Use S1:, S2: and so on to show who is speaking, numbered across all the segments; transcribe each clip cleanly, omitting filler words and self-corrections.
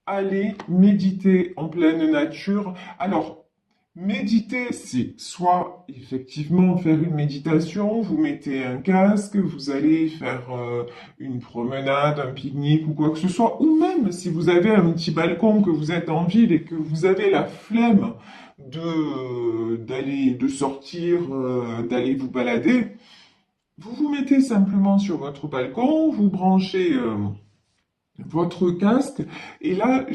S1: allez méditer en pleine nature. Alors, méditer, c'est soit effectivement faire une méditation, vous mettez un casque, vous allez faire une promenade, un pique-nique ou quoi que ce soit, ou même si vous avez un petit balcon, que vous êtes en ville et que vous avez la flemme de sortir, d'aller vous balader, vous vous mettez simplement sur votre balcon, vous branchez votre casque. Et là,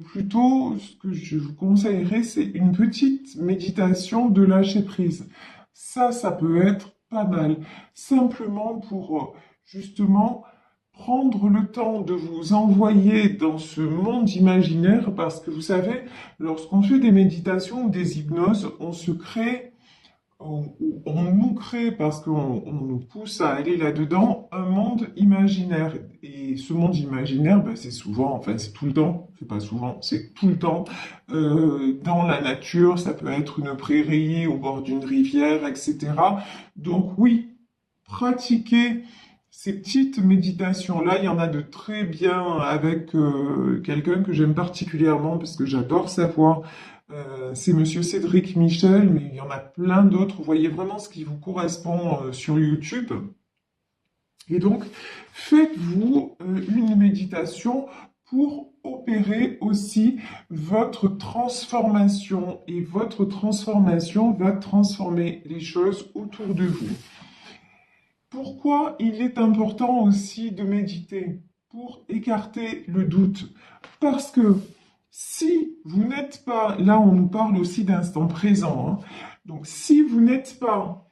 S1: plutôt, ce que je vous conseillerais, c'est une petite méditation de lâcher prise. Ça peut être pas mal. Simplement pour, justement, prendre le temps de vous envoyer dans ce monde imaginaire, parce que vous savez, lorsqu'on fait des méditations ou des hypnoses, on se crée on nous crée, parce qu'on nous pousse à aller là-dedans, un monde imaginaire. Et ce monde imaginaire, ben, c'est souvent, enfin c'est tout le temps, c'est pas souvent, c'est tout le temps, dans la nature, ça peut être une prairie au bord d'une rivière, etc. Donc oui, pratiquer ces petites méditations-là, il y en a de très bien avec quelqu'un que j'aime particulièrement parce que j'adore sa voix. C'est Monsieur Cédric Michel, mais il y en a plein d'autres. Vous voyez vraiment ce qui vous correspond sur YouTube. Et donc, faites-vous une méditation pour opérer aussi votre transformation. Et votre transformation va transformer les choses autour de vous. Pourquoi il est important aussi de méditer? Pour écarter le doute. Parce que si vous n'êtes pas, là on nous parle aussi d'instant présent, hein. Donc si vous n'êtes pas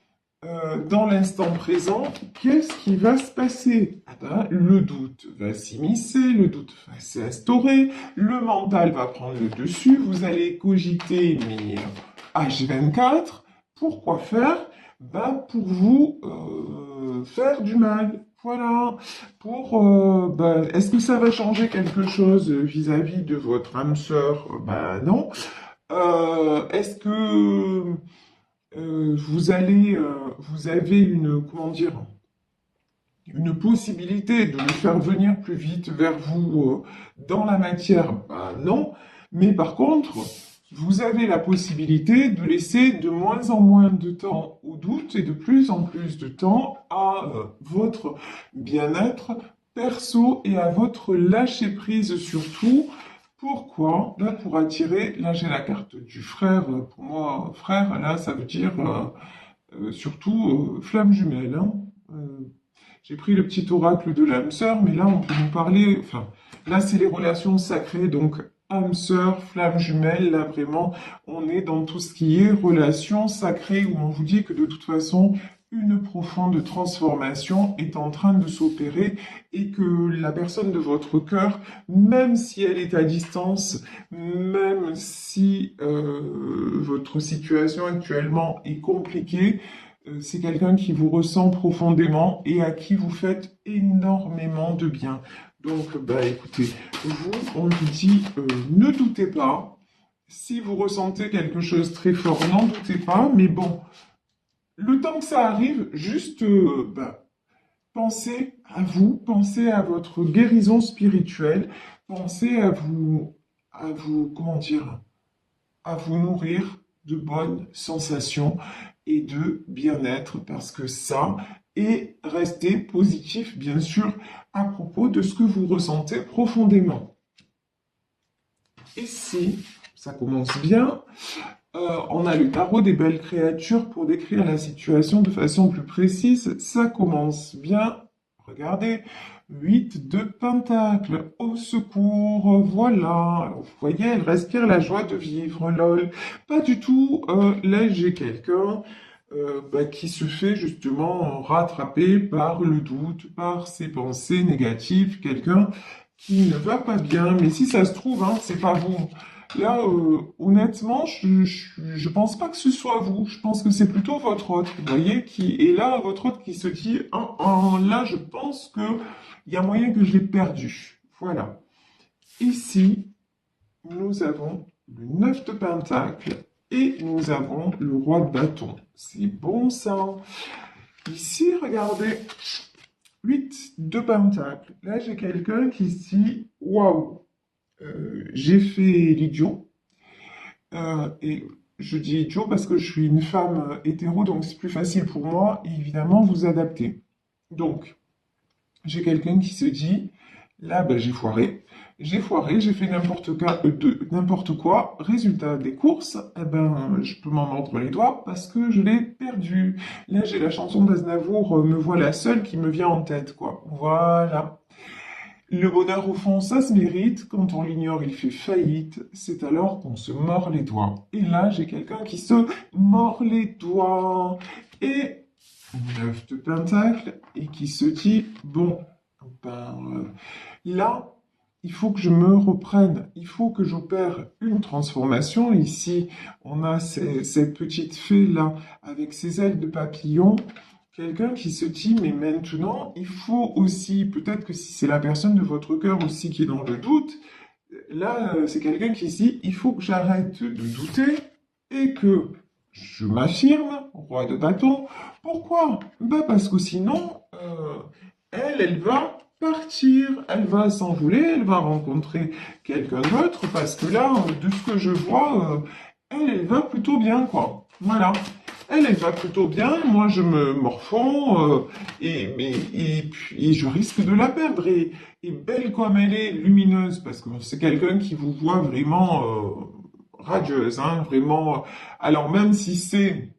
S1: dans l'instant présent, qu'est-ce qui va se passer? Ah ben, le doute va s'immiscer, le doute va s'instaurer, le mental va prendre le dessus, vous allez cogiter, mais H24, pourquoi faire? Ben, pour vous faire du mal. Voilà. Ben, est-ce que ça va changer quelque chose vis-à-vis de votre âme sœur? Ben non. Est-ce que vous avez comment dire, une possibilité de le faire venir plus vite vers vous dans la matière? Ben non. Mais par contre, vous avez la possibilité de laisser de moins en moins de temps au doute et de plus en plus de temps à votre bien-être perso et à votre lâcher-prise surtout. Pourquoi? Là, pour attirer, là j'ai la carte du frère. Pour moi, frère, là, ça veut dire surtout flamme jumelle, hein. J'ai pris le petit oracle de l'âme sœur, mais là, on peut nous parler, enfin, là, c'est les relations sacrées, donc âme sœur, flamme jumelle, là, vraiment, on est dans tout ce qui est relations sacrées, où on vous dit que de toute façon, une profonde transformation est en train de s'opérer et que la personne de votre cœur, même si elle est à distance, même si votre situation actuellement est compliquée, c'est quelqu'un qui vous ressent profondément et à qui vous faites énormément de bien. Donc, bah écoutez, vous, on vous dit, ne doutez pas. Si vous ressentez quelque chose très fort, n'en doutez pas. Mais bon, le temps que ça arrive, juste, pensez à vous, pensez à votre guérison spirituelle, pensez comment dire, à vous nourrir de bonnes sensations et de bien-être, parce que ça, et restez positif, bien sûr, à propos de ce que vous ressentez profondément. Et si ça commence bien, on a le tarot des belles créatures pour décrire la situation de façon plus précise. Ça commence bien. Regardez, 8 de pentacles, au secours, voilà. Alors, vous voyez, elle respire la joie de vivre, lol. Pas du tout, là j'ai quelqu'un qui se fait justement rattraper par le doute, par ses pensées négatives, quelqu'un qui ne va pas bien, mais si ça se trouve, hein, c'est pas vous. Là, honnêtement, je pense pas que ce soit vous. Je pense que c'est plutôt votre hôte, vous voyez, qui est là, votre hôte qui se dit, là, je pense que il y a moyen que je l'ai perdu. Voilà. Ici, nous avons le 9 de pentacle et nous avons le roi de bâton. C'est bon, ça. Ici, regardez, 8 de pentacle. Là, j'ai quelqu'un qui se dit, waouh. J'ai fait l'idiot. Et je dis idiot parce que je suis une femme hétéro, donc c'est plus facile pour moi, et évidemment, vous adapter. Donc, j'ai quelqu'un qui se dit, là, ben, j'ai foiré, j'ai fait n'importe quoi. Résultat des courses, eh ben, je peux m'en mordre les doigts parce que je l'ai perdu. Là, j'ai la chanson d'Aznavour, Me voilà seule qui me vient en tête, quoi. Voilà. Le bonheur, au fond, ça se mérite. Quand on l'ignore, il fait faillite. C'est alors qu'on se mord les doigts. Et là, j'ai quelqu'un qui se mord les doigts. Et 9 de pentacle et qui se dit, bon, ben, là, il faut que je me reprenne, il faut que j'opère une transformation. Ici, on a cette petite fée-là avec ses ailes de papillon. Quelqu'un qui se dit, mais maintenant, il faut aussi, peut-être que si c'est la personne de votre cœur aussi qui est dans le doute, là, c'est quelqu'un qui se dit, il faut que j'arrête de douter et que je m'affirme, roi de bâton. Pourquoi? Bah parce que sinon, elle va partir, elle va s'envoler, elle va rencontrer quelqu'un d'autre, parce que là, de ce que je vois, elle va plutôt bien, quoi. Voilà. Elle va plutôt bien, moi je me morfonds, et je risque de la perdre. Et belle comme elle est, lumineuse, parce que c'est quelqu'un qui vous voit vraiment radieuse, hein, vraiment. Alors même si c'est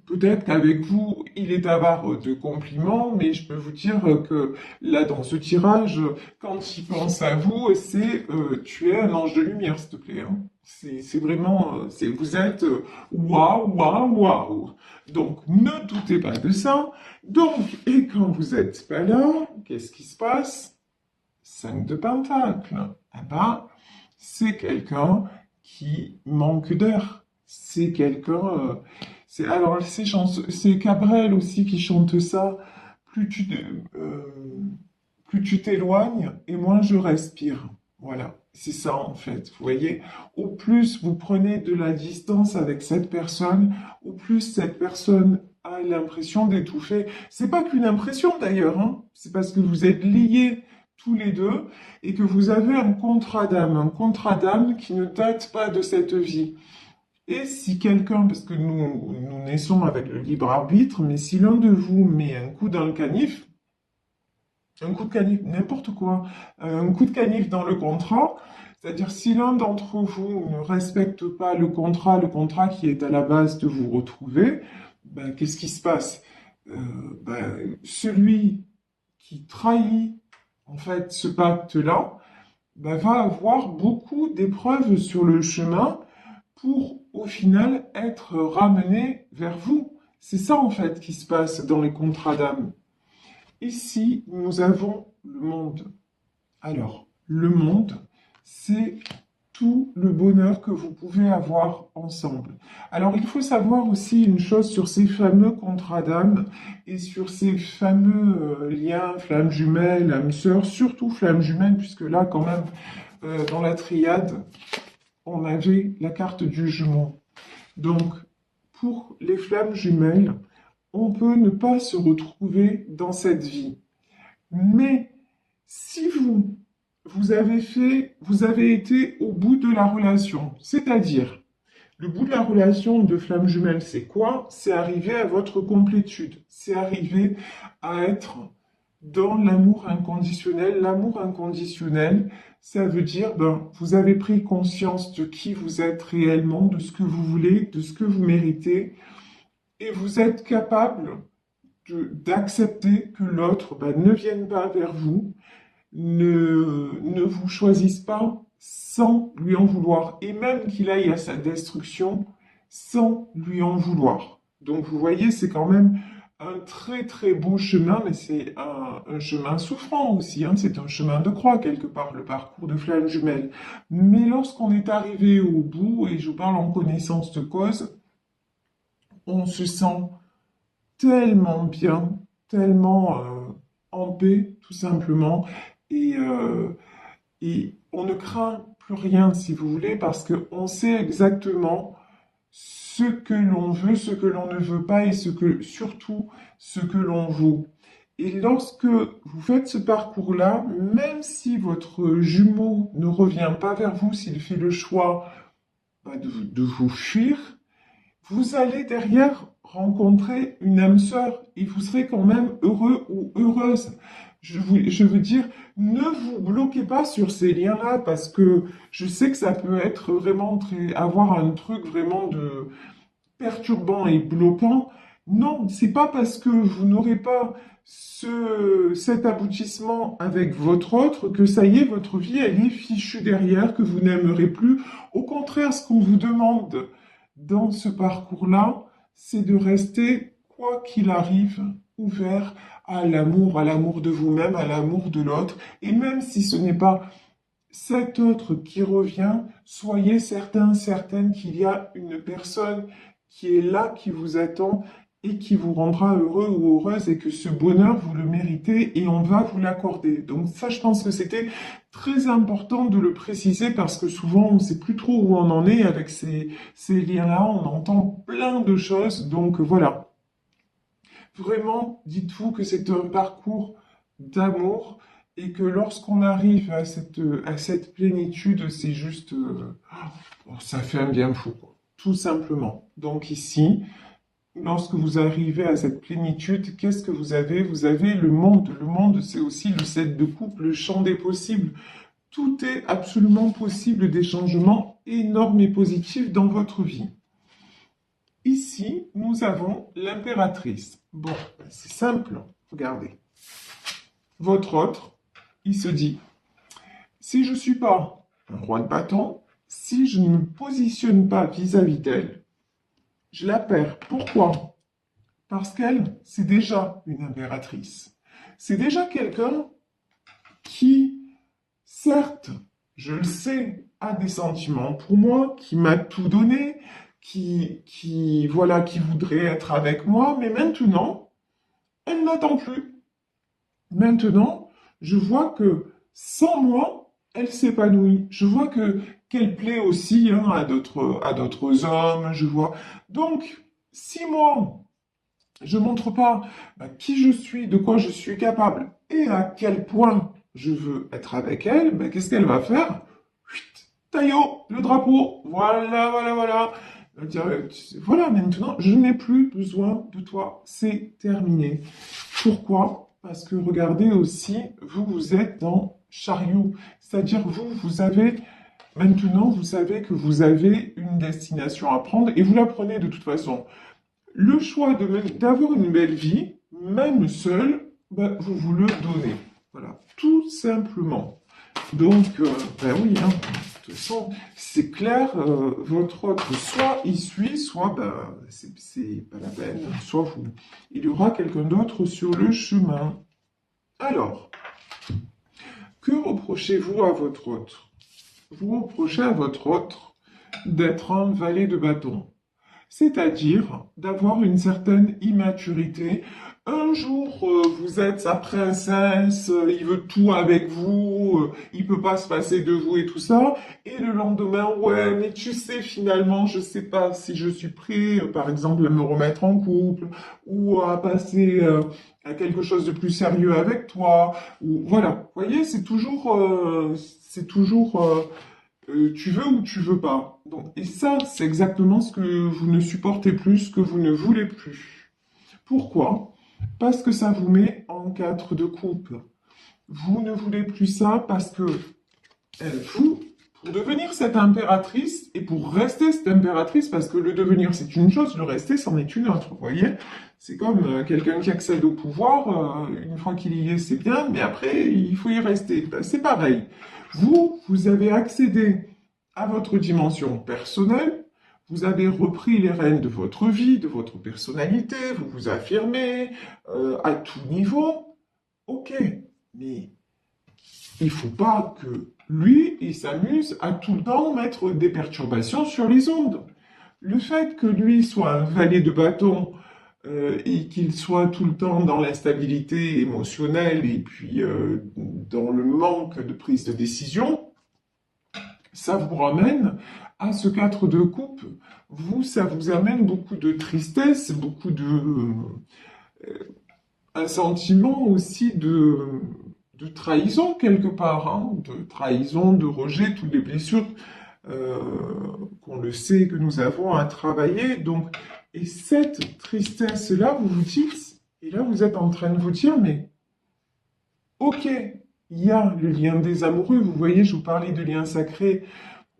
S1: peut-être qu'avec vous, il est avare de compliments, mais je peux vous dire que là, dans ce tirage, quand il pense à vous, c'est tu es un ange de lumière, s'il te plaît, hein. C'est vraiment, vous êtes waouh, waouh, waouh. Donc, ne doutez pas de ça. Donc, et quand vous n'êtes pas là, qu'est-ce qui se passe? 5 de pentacle. Eh ben, c'est quelqu'un qui manque d'air. C'est quelqu'un. Alors, c'est Cabrel aussi qui chante ça. Plus tu, euh, plus tu t'éloignes et moins je respire. Voilà, c'est ça en fait. Vous voyez, au plus vous prenez de la distance avec cette personne, au plus cette personne a l'impression d'étouffer. C'est pas qu'une impression d'ailleurs, hein. C'est parce que vous êtes liés tous les deux et que vous avez un contrat d'âme qui ne date pas de cette vie. Et si quelqu'un, parce que nous naissons avec le libre arbitre, mais si l'un de vous met un coup dans le canif, un coup de canif, n'importe quoi, un coup de canif dans le contrat, c'est-à-dire si l'un d'entre vous ne respecte pas le contrat qui est à la base de vous retrouver, ben, qu'est-ce qui se passe? Celui qui trahit en fait ce pacte-là, ben, va avoir beaucoup d'épreuves sur le chemin pour au final être ramené vers vous. C'est ça en fait qui se passe dans les contrats d'âme. Ici, nous avons le monde. Alors, le monde, c'est tout le bonheur que vous pouvez avoir ensemble. Alors, il faut savoir aussi une chose sur ces fameux contrats d'âme et sur ces fameux liens, flammes jumelles, âmes sœurs, surtout flammes jumelles, puisque là, quand même, dans la triade, on avait la carte du jumeau. Donc, pour les flammes jumelles, on peut ne pas se retrouver dans cette vie. Mais si vous avez été au bout de la relation, c'est-à-dire, le bout de la relation de flamme jumelle, c'est quoi? C'est arriver à votre complétude. C'est arriver à être dans l'amour inconditionnel. L'amour inconditionnel, ça veut dire, ben, vous avez pris conscience de qui vous êtes réellement, de ce que vous voulez, de ce que vous méritez, et vous êtes capable d'accepter que l'autre ben, ne vienne pas vers vous, ne vous choisisse pas sans lui en vouloir, et même qu'il aille à sa destruction sans lui en vouloir. Donc vous voyez, c'est quand même un très très beau chemin, mais c'est un chemin souffrant aussi, hein. C'est un chemin de croix quelque part, le parcours de flamme jumelle. Mais lorsqu'on est arrivé au bout, et je parle en connaissance de cause, on se sent tellement bien, tellement en paix, tout simplement. Et, euh, et on ne craint plus rien, si vous voulez, parce qu'on sait exactement ce que l'on veut, ce que l'on ne veut pas et surtout ce que l'on vaut. Et lorsque vous faites ce parcours-là, même si votre jumeau ne revient pas vers vous, s'il fait le choix de vous fuir, vous allez derrière rencontrer une âme sœur et vous serez quand même heureux ou heureuse. Je veux dire, ne vous bloquez pas sur ces liens-là parce que je sais que ça peut être vraiment avoir un truc vraiment de perturbant et bloquant. Non, c'est pas parce que vous n'aurez pas cet aboutissement avec votre autre que ça y est, votre vie, elle est fichue derrière, que vous n'aimerez plus. Au contraire, ce qu'on vous demande dans ce parcours-là, c'est de rester, quoi qu'il arrive, ouvert à l'amour de vous-même, à l'amour de l'autre. Et même si ce n'est pas cet autre qui revient, soyez certains, certaines qu'il y a une personne qui est là, qui vous attend et qui vous rendra heureux ou heureuse et que ce bonheur, vous le méritez et on va vous l'accorder. Donc ça, je pense que c'était très important de le préciser parce que souvent, on ne sait plus trop où on en est avec ces liens-là. On entend plein de choses. Donc voilà. Vraiment, dites-vous que c'est un parcours d'amour et que lorsqu'on arrive à cette plénitude, c'est juste, ça fait un bien fou, quoi. Tout simplement. Donc ici, lorsque vous arrivez à cette plénitude, qu'est-ce que vous avez? Vous avez le monde. Le monde, c'est aussi le set de couple, le champ des possibles. Tout est absolument possible, des changements énormes et positifs dans votre vie. Ici, nous avons l'impératrice. Bon, c'est simple, regardez. Votre autre, il se dit, si je ne suis pas un roi de bâton, si je ne me positionne pas vis-à-vis d'elle, je la perds. Pourquoi? Parce qu'elle, c'est déjà une impératrice. C'est déjà quelqu'un qui, certes, je le sais, a des sentiments pour moi, qui m'a tout donné, voilà, qui voudrait être avec moi, mais maintenant, elle n'attend plus. Maintenant, je vois que sans moi, elle s'épanouit. Je vois qu'elle plaît aussi hein, à d'autres hommes. Je vois. Donc, si moi, je montre pas qui je suis, de quoi je suis capable et à quel point je veux être avec elle, qu'est-ce qu'elle va faire? Chut, taillot, le drapeau, voilà, voilà, voilà. Elle va dire, voilà, maintenant, je n'ai plus besoin de toi, c'est terminé. Pourquoi? Parce que regardez aussi, vous êtes dans chariot, c'est-à-dire vous avez maintenant, vous savez que vous avez une destination à prendre et vous la prenez de toute façon. Le choix d'avoir une belle vie, même seul, vous le donnez. Voilà, tout simplement. Donc, oui, hein, de toute façon, c'est clair, votre autre, soit il suit, soit c'est pas la peine, soit il y aura quelqu'un d'autre sur le chemin. Alors, que reprochez-vous à votre autre? Vous reprochez à votre autre d'être un valet de bâton, c'est-à-dire d'avoir une certaine immaturité. Un jour, vous êtes sa princesse, il veut tout avec vous, il peut pas se passer de vous et tout ça. Et le lendemain, ouais, mais tu sais, finalement, je sais pas si je suis prêt, par exemple, à me remettre en couple ou à passer à quelque chose de plus sérieux avec toi. Ou voilà, vous voyez, c'est toujours, tu veux ou tu veux pas. Donc, et ça, c'est exactement ce que vous ne supportez plus, ce que vous ne voulez plus. Pourquoi? Parce que ça vous met en quatre de coupe. Vous ne voulez plus ça parce que vous, pour devenir cette impératrice et pour rester cette impératrice, parce que le devenir c'est une chose, le rester c'en est une autre, vous voyez? C'est comme quelqu'un qui accède au pouvoir, une fois qu'il y est c'est bien, mais après il faut y rester. C'est pareil. Vous avez accédé à votre dimension personnelle, vous avez repris les rênes de votre vie, de votre personnalité, vous vous affirmez à tout niveau. Ok, mais il faut pas que lui, il s'amuse à tout le temps mettre des perturbations sur les ondes. Le fait que lui soit un valet de bâton et qu'il soit tout le temps dans l'instabilité émotionnelle et puis dans le manque de prise de décision, ça vous ramène à ce 4 de coupe. Ça vous amène beaucoup de tristesse, beaucoup de... un sentiment aussi de trahison quelque part, hein, de trahison, de rejet, toutes les blessures euh, qu'on le sait que nous avons à travailler. Donc, et cette tristesse-là, vous vous dites, et là vous êtes en train de vous dire, mais ok, il y a le lien des amoureux, vous voyez, je vous parlais de lien sacré,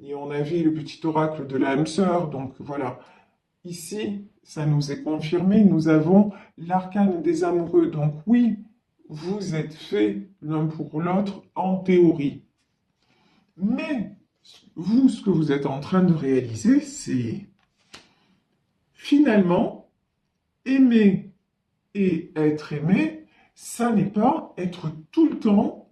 S1: et on avait le petit oracle de l'âme sœur, donc voilà. Ici, ça nous est confirmé, nous avons l'arcane des amoureux. Donc oui, vous êtes faits l'un pour l'autre en théorie. Mais vous, ce que vous êtes en train de réaliser, c'est finalement aimer et être aimé, ça n'est pas être tout le temps,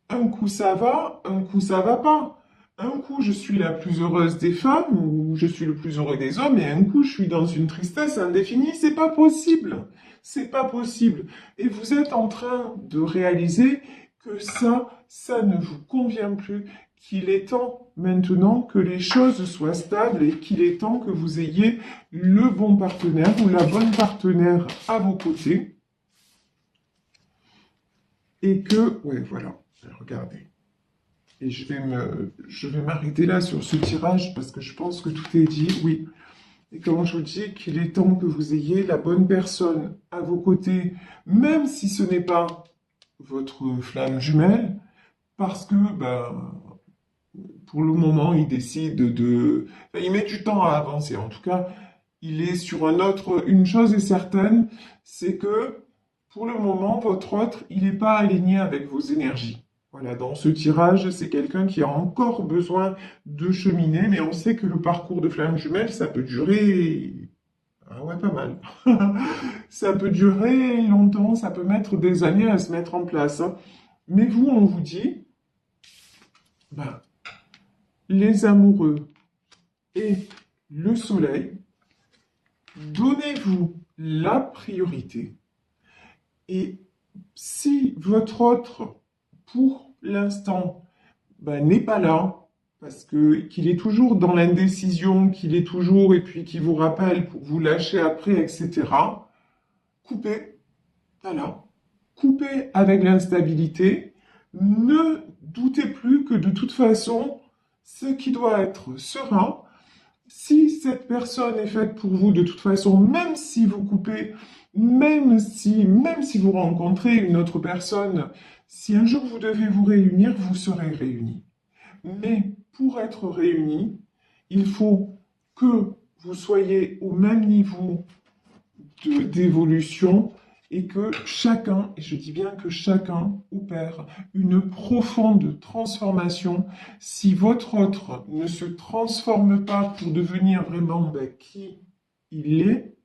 S1: un coup ça va, un coup ça va pas. Un coup, je suis la plus heureuse des femmes ou je suis le plus heureux des hommes, et un coup, je suis dans une tristesse indéfinie. C'est pas possible. C'est pas possible. Et vous êtes en train de réaliser que ça ne vous convient plus, qu'il est temps maintenant que les choses soient stables et qu'il est temps que vous ayez le bon partenaire ou la bonne partenaire à vos côtés et que, ouais, voilà, regardez. Et je vais m'arrêter là sur ce tirage parce que je pense que tout est dit, oui. Et comme je vous dis, qu'il est temps que vous ayez la bonne personne à vos côtés, même si ce n'est pas votre flamme jumelle, parce que, ben, pour le moment, il décide de... Enfin, il met du temps à avancer. En tout cas, il est sur un autre... Une chose est certaine, c'est que, pour le moment, votre autre, il n'est pas aligné avec vos énergies. Voilà, dans ce tirage, c'est quelqu'un qui a encore besoin de cheminer, mais on sait que le parcours de flamme jumelle, ça peut durer... Ah ouais, pas mal. Ça peut durer longtemps, ça peut mettre des années à se mettre en place, hein. Mais vous, on vous dit, ben, les amoureux et le soleil, donnez-vous la priorité. Et si votre autre, pour l'instant, ben, n'est pas là, parce que qu'il est toujours dans l'indécision, qu'il est toujours, et puis qu'il vous rappelle pour vous lâcher après, etc., coupez, voilà. Coupez avec l'instabilité. Ne doutez plus que de toute façon, ce qui doit être sera. Si cette personne est faite pour vous, de toute façon, même si vous coupez, même si vous rencontrez une autre personne, si un jour vous devez vous réunir, vous serez réunis. Mais pour être réunis, il faut que vous soyez au même niveau d'évolution et que chacun, et je dis bien que chacun opère une profonde transformation. Si votre autre ne se transforme pas pour devenir vraiment qui il est,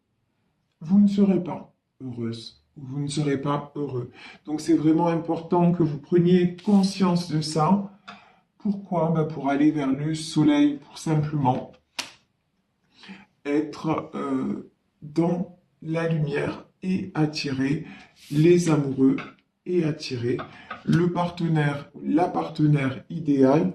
S1: vous ne serez pas heureuse, vous ne serez pas heureux. Donc c'est vraiment important que vous preniez conscience de ça. Pourquoi? Pour aller vers le soleil, pour simplement être dans la lumière et attirer les amoureux et attirer le partenaire, la partenaire idéale